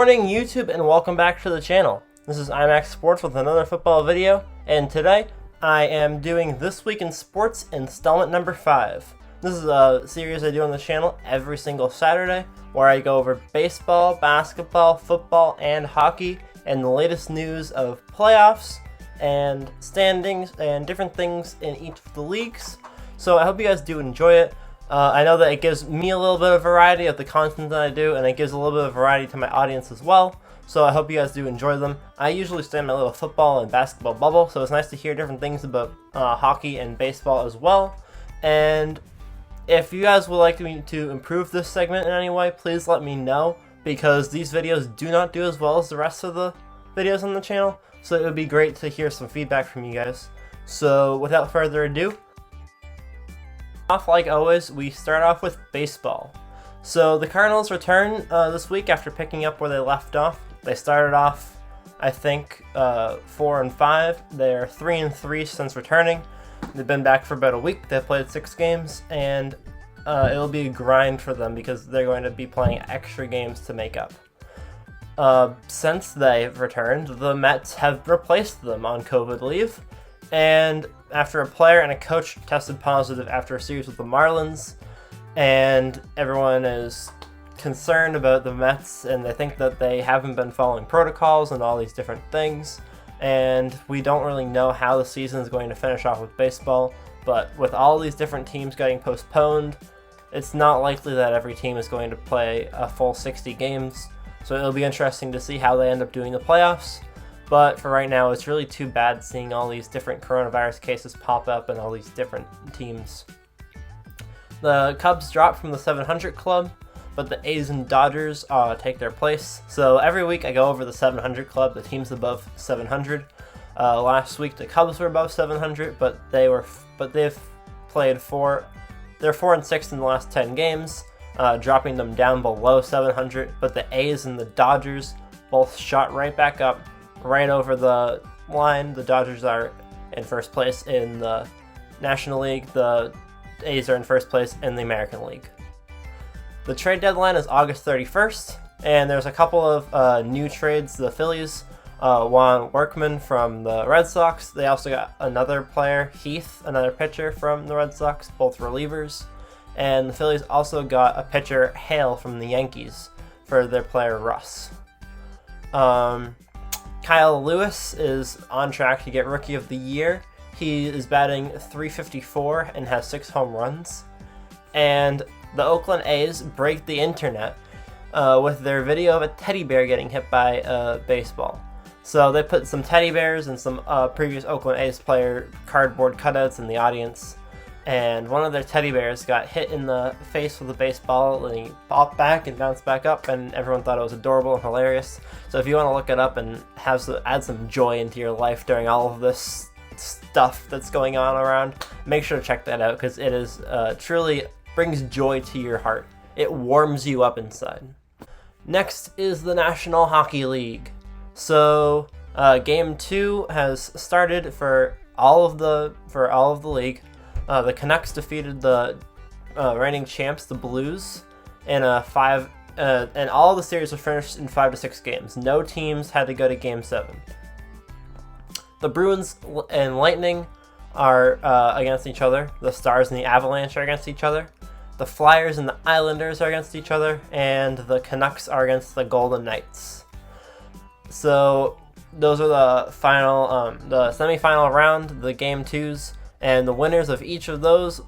Morning YouTube, and welcome back to the channel. This is IMAX Sports with another football video, and today I am doing This Week in Sports installment number 5. This is a series I do on the channel every single Saturday where I go over baseball, basketball, football, and hockey and the latest news of playoffs and standings and different things in each of the leagues. So I hope you guys do enjoy it. I know that it gives me a little bit of variety of the content that I do, and it gives a little bit of variety to my audience as well, so I hope you guys do enjoy them. I usually stay in my little football and basketball bubble, so it's nice to hear different things about hockey and baseball as well. And if you guys would like me to improve this segment in any way, please let me know, because these videos do not do as well as the rest of the videos on the channel, so it would be great to hear some feedback from you guys. So without further ado, like always, we start off with baseball. So the Cardinals return this week after picking up where they left off. They started off, I think, 4-5. They're 3-3 since returning. They've been back for about a week. They've played 6 games, and it'll be a grind for them because they're going to be playing extra games to make up. Since they've returned, the Mets have replaced them on COVID leave, and after a player and a coach tested positive after a series with the Marlins, and everyone is concerned about the Mets, and they think that they haven't been following protocols and all these different things, and we don't really know how the season is going to finish off with baseball. But with all these different teams getting postponed, it's not likely that every team is going to play a full 60 games, so it'll be interesting to see how they end up doing the playoffs. But for right now, it's really too bad seeing all these different coronavirus cases pop up and all these different teams. The Cubs dropped from the 700 club, but the A's and Dodgers take their place. So every week I go over the 700 club, the teams above 700. Last week the Cubs were above 700, but they've played they're 4-6 in the last 10 games, dropping them down below 700. But the A's and the Dodgers both shot right back up, right over the line. The Dodgers are in first place in the National League. The A's are in first place in the American League. The trade deadline is August 31st, and there's a couple of new trades. The Phillies won Workman from the Red Sox. They also got another player, Heath, another pitcher from the Red Sox, both relievers. And the Phillies also got a pitcher, Hale, from the Yankees for their player, Russ. Kyle Lewis is on track to get Rookie of the Year. He is batting .354 and has 6 home runs. And the Oakland A's break the internet with their video of a teddy bear getting hit by a baseball. So they put some teddy bears and some previous Oakland A's player cardboard cutouts in the audience. And one of their teddy bears got hit in the face with a baseball, and he popped back and bounced back up, and everyone thought it was adorable and hilarious. So if you want to look it up and add some joy into your life during all of this stuff that's going on around, make sure to check that out, because it is truly brings joy to your heart. It warms you up inside. Next is the National Hockey League. So Game 2 has started for all of the league. The Canucks defeated the reigning champs, the Blues, in a 5, and all the series were finished in 5 to 6 games. No teams had to go to Game 7. The Bruins and Lightning are against each other. The Stars and the Avalanche are against each other. The Flyers and the Islanders are against each other, and the Canucks are against the Golden Knights. So those are the final, the semifinal round, the Game 2s. And the winners of each of those,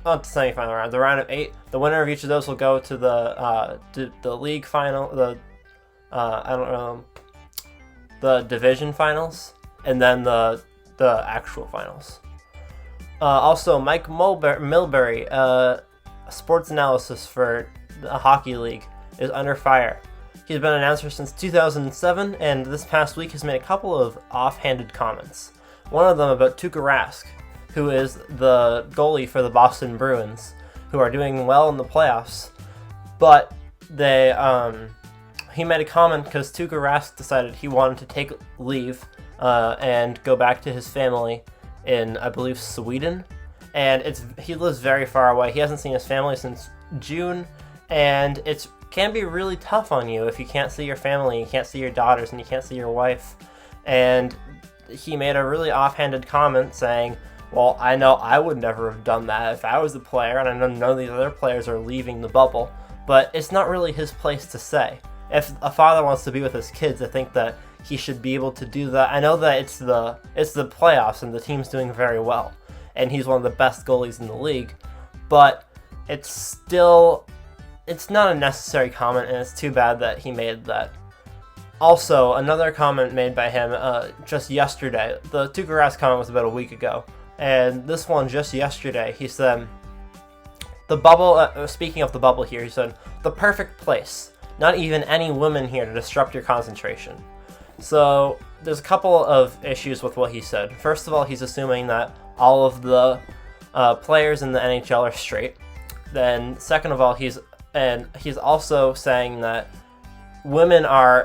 not the semifinal round, the round of 8, the winner of each of those will go to the league final, the division finals, and then the actual finals. Also, Mike Milbury, sports analysis for the Hockey League, is under fire. He's been an announcer since 2007, and this past week has made a couple of offhanded comments. One of them about Tuukka Rask, who is the goalie for the Boston Bruins, who are doing well in the playoffs. But he made a comment because Tuukka Rask decided he wanted to take leave and go back to his family in, I believe, Sweden. And he lives very far away. He hasn't seen his family since June, and it's can be really tough on you if you can't see your family, you can't see your daughters, and you can't see your wife. And he made a really offhanded comment saying, well, I know I would never have done that if I was a player, and I know none of these other players are leaving the bubble, but it's not really his place to say. If a father wants to be with his kids, I think that he should be able to do that. I know that it's the playoffs and the team's doing very well, and he's one of the best goalies in the league, but it's not a necessary comment, and it's too bad that he made that. Also, another comment made by him just yesterday. The Tuukka Rask comment was about a week ago, and this one just yesterday, he said, the bubble, speaking of the bubble here, he said, the perfect place. Not even any women here to disrupt your concentration. So there's a couple of issues with what he said. First of all, he's assuming that all of the players in the NHL are straight. Then second of all, he's also saying that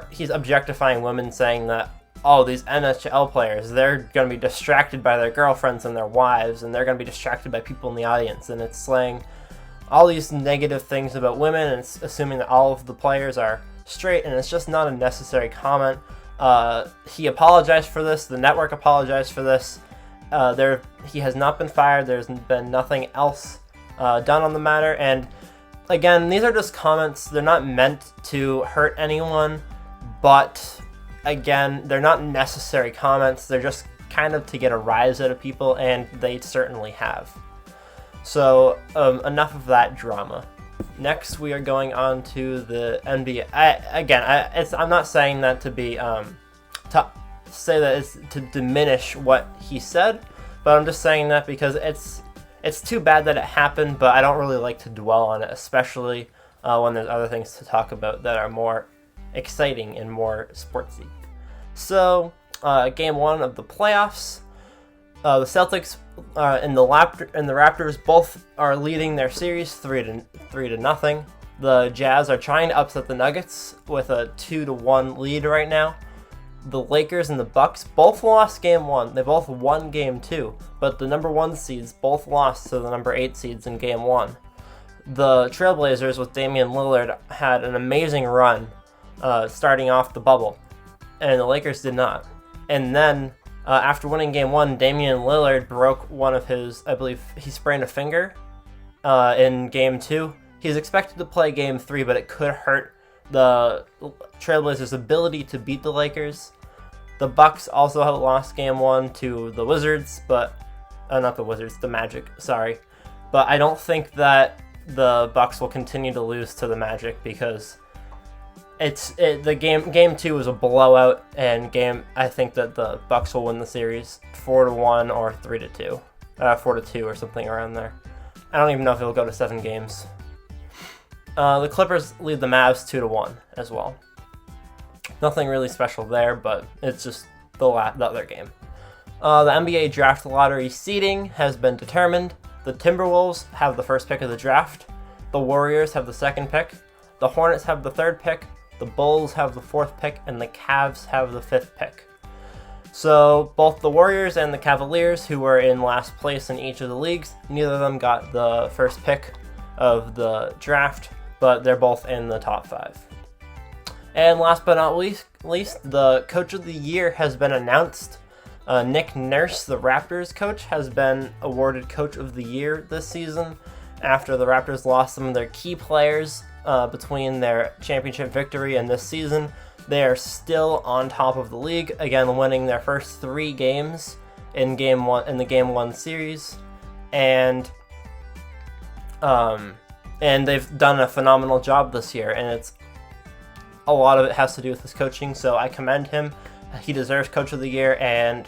he's objectifying women, saying that, oh, these NHL players, they're going to be distracted by their girlfriends and their wives, and they're going to be distracted by people in the audience. And it's saying all these negative things about women, and it's assuming that all of the players are straight, and it's just not a necessary comment. He apologized for this. The network apologized for this. He has not been fired. There's been nothing else done on the matter. And again, these are just comments. They're not meant to hurt anyone, but again, they're not necessary comments. They're just kind of to get a rise out of people, and they certainly have. So, enough of that drama. Next, we are going on to the NBA. I'm not saying that to be to say that it's to diminish what he said, but I'm just saying that because it's too bad that it happened. But I don't really like to dwell on it, especially when there's other things to talk about that are more exciting and more sportsy. So, game 1 of the playoffs. The Celtics and the Raptors both are leading their series 3-0. The Jazz are trying to upset the Nuggets with a 2-1 lead right now. The Lakers and the Bucks both lost game 1. They both won game 2, but the number 1 seeds both lost to the number 8 seeds in game 1. The Trailblazers with Damian Lillard had an amazing run starting off the bubble, and the Lakers did not. And then after winning game 1, Damian Lillard broke one of his, I believe he sprained a finger in game 2. He's expected to play game 3, but it could hurt the Trailblazers' ability to beat the Lakers. The Bucks also have lost game 1 to the Wizards, but not the Wizards, the Magic, sorry. But I don't think that the Bucks will continue to lose to the Magic because game 2 was a blowout, and I think that the Bucks will win the series 4-1 or 3-2, 4-2 or something around there. I don't even know if it'll go to 7 games. The Clippers lead the Mavs 2-1 as well. Nothing really special there, but it's just the other game. The NBA draft lottery seeding has been determined. The Timberwolves have the first pick of the draft. The Warriors have the second pick. The Hornets have the third pick. The Bulls have the 4th pick, and the Cavs have the 5th pick. So both the Warriors and the Cavaliers, who were in last place in each of the leagues, neither of them got the first pick of the draft, but they're both in the top 5. And last but not least, the Coach of the Year has been announced. Nick Nurse, the Raptors coach, has been awarded Coach of the Year this season after the Raptors lost some of their key players between their championship victory and this season. They are still on top of the league, again winning their first 3 games in the game 1 series, and they've done a phenomenal job this year, and a lot of it has to do with his coaching, so I commend him. He deserves Coach of the Year, and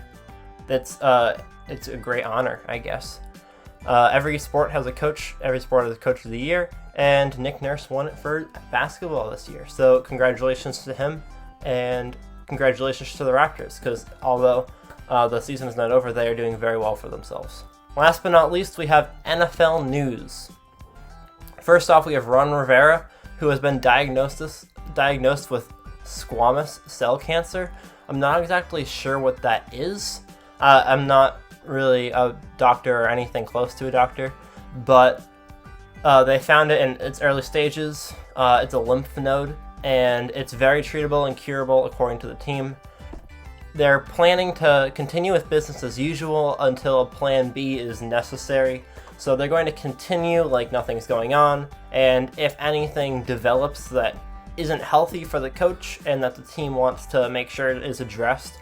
it's a great honor, I guess. Every sport has a coach. Every sport has a Coach of the Year, and Nick Nurse won it for basketball this year. So congratulations to him, and congratulations to the Raptors, because although the season is not over, they are doing very well for themselves. Last but not least, we have NFL news. First off, we have Ron Rivera, who has been diagnosed with squamous cell cancer. I'm not exactly sure what that is. I'm not really a doctor or anything close to a doctor, but They found it in its early stages. It's a lymph node, and it's very treatable and curable according to the team. They're planning to continue with business as usual until a plan B is necessary. So they're going to continue like nothing's going on, and if anything develops that isn't healthy for the coach and that the team wants to make sure it is addressed,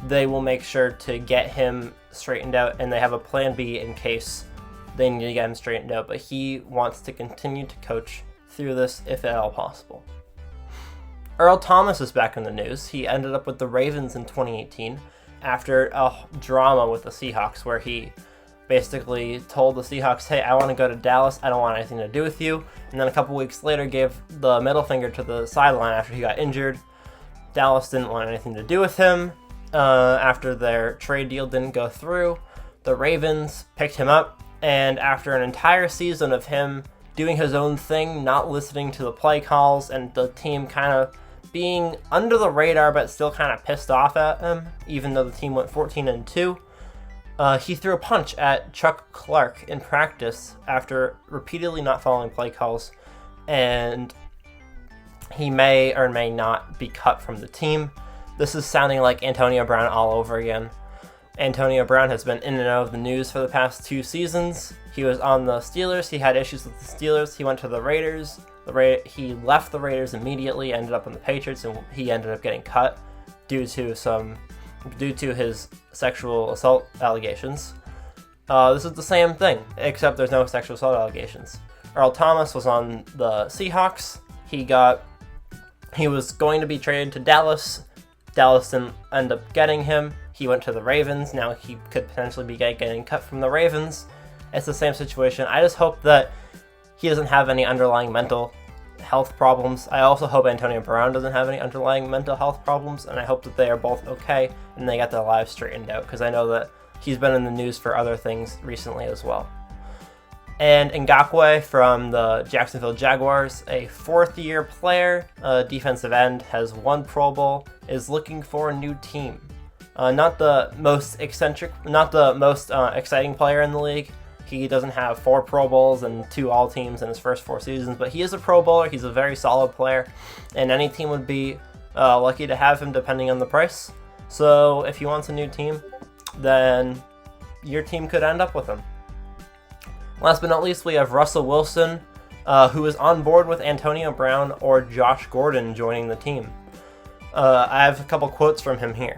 they will make sure to get him straightened out, and they have a plan B in case they need to get him straightened out. But he wants to continue to coach through this if at all possible. Earl Thomas is back in the news. He ended up with the Ravens in 2018 after a drama with the Seahawks where he basically told the Seahawks, hey, I want to go to Dallas, I don't want anything to do with you. And then a couple weeks later gave the middle finger to the sideline after he got injured. Dallas didn't want anything to do with him. After their trade deal didn't go through, the Ravens picked him up, and after an entire season of him doing his own thing, not listening to the play calls, and the team kind of being under the radar but still kind of pissed off at him, even though the team went 14-2, he threw a punch at Chuck Clark in practice after repeatedly not following play calls, and he may or may not be cut from the team. This is sounding like Antonio Brown all over again. Antonio Brown has been in and out of the news for the past 2 seasons. He was on the Steelers. He had issues with the Steelers. He went to the Raiders. He left the Raiders immediately, ended up on the Patriots, and he ended up getting cut due to his sexual assault allegations. This is the same thing, except there's no sexual assault allegations. Earl Thomas was on the Seahawks. He was going to be traded to Dallas. Dallas didn't end up getting him. He went to the Ravens. Now he could potentially be getting cut from the Ravens. It's the same situation. I just hope that he doesn't have any underlying mental health problems. I also hope Antonio Brown doesn't have any underlying mental health problems, and I hope that they are both okay and they got their lives straightened out, because I know that he's been in the news for other things recently as well. And Ngakoue from the Jacksonville Jaguars, a 4th-year player, defensive end, has 1 Pro Bowl, is looking for a new team. Not the most exciting player in the league. He doesn't have 4 Pro Bowls and 2 All-Teams in his first 4 seasons, but he is a Pro Bowler. He's a very solid player, and any team would be lucky to have him depending on the price. So if he wants a new team, then your team could end up with him. Last but not least, we have Russell Wilson, who is on board with Antonio Brown or Josh Gordon joining the team. I have a couple quotes from him here.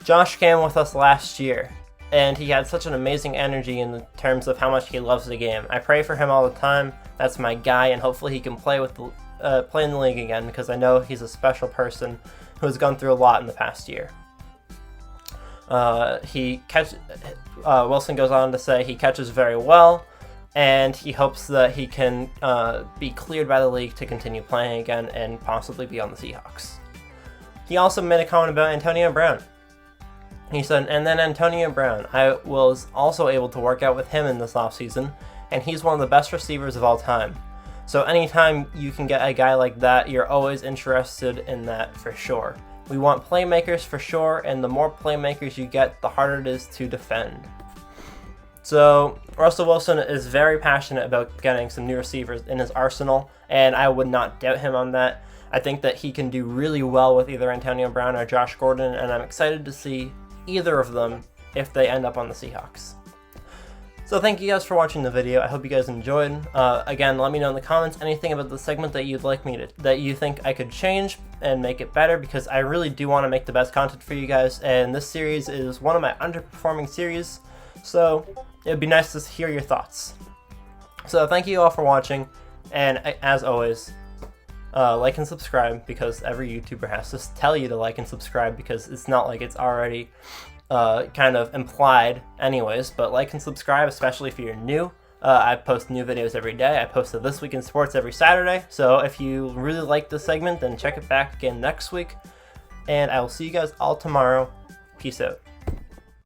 Josh came with us last year, and he had such an amazing energy in terms of how much he loves the game. I pray for him all the time. That's my guy, and hopefully he can play in the league again, because I know he's a special person who has gone through a lot in the past year. Wilson goes on to say he catches very well, and he hopes that he can be cleared by the league to continue playing again and possibly be on the Seahawks. He also made a comment about Antonio Brown. He said, and then Antonio Brown, I was also able to work out with him in this offseason, and he's one of the best receivers of all time. So anytime you can get a guy like that, you're always interested in that for sure. We want playmakers for sure, and the more playmakers you get, the harder it is to defend. So Russell Wilson is very passionate about getting some new receivers in his arsenal, and I would not doubt him on that. I think that he can do really well with either Antonio Brown or Josh Gordon, and I'm excited to see either of them if they end up on the Seahawks. So thank you guys for watching the video. I hope you guys enjoyed. Again, let me know in the comments anything about the segment that you'd like that you think I could change and make it better, because I really do want to make the best content for you guys, and this series is one of my underperforming series, so it'd be nice to hear your thoughts. So thank you all for watching, and as always, like and subscribe, because every YouTuber has to tell you to like and subscribe, because it's not like it's already kind of implied anyways. But like and subscribe, especially if you're new. I post new videos every day. I post a This Week in Sports every Saturday, so if you really like this segment, then check it back again next week, and I will see you guys all tomorrow. Peace out.